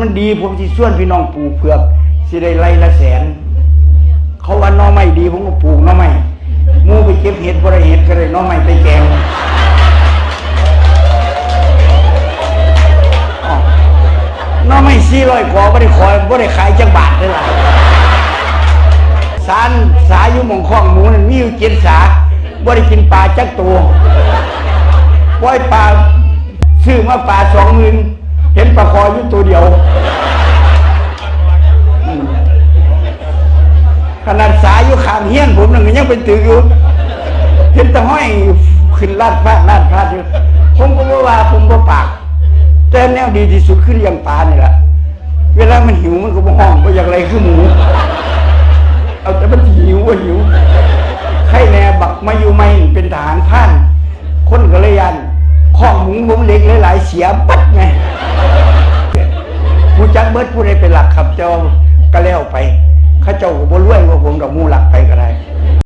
มันดีผมสิส่วนพี่น้องปลูกเผือกสิได้ไร่ละแสนเขาว่าน้อไม่ดีผมก็ปลูกน้อไม่มูไปเก็บเห็ดบ่ได้เห็ดก็เลยน้อไม่ไปแกงน้อไม่400 กว่าบ่ได้ขายจักบาทเลยล่ะสาอยู่หม่องคลองหมูนั่นมีอยู่7 สาบ่ได้กินปลาจักตัวปล่อยปลาซื้อมาปลา20,000เห็นปลาคออยู่ตัวเดียวขนาดสาอยู่ข้างเฮียนผมนั่นก็ยังเป็นตึกอยู่เห็นแต่ห้อยขึ้นลาดพาดอยู่ผมก็บ่ว่าผมบ่ปากแต่แนวดีที่สุดคือเลี้ยงปลานี่แหละเวลามันหิวมันก็บ่ห้องบ่อยากอะไรคือหมูเอาแต่มันหิวใครแน่บักมาอยู่ไม่เป็นทหารท่านคนก็เลยยันข้องหมูผมเล็กหลายๆเสียปัดไงผู้จักเบิดผู้ใดเป็นหลักครับเจ้าก็แล้วไปข้าเจ้าก็บ่รวยว่าผมดอกมูหลักไป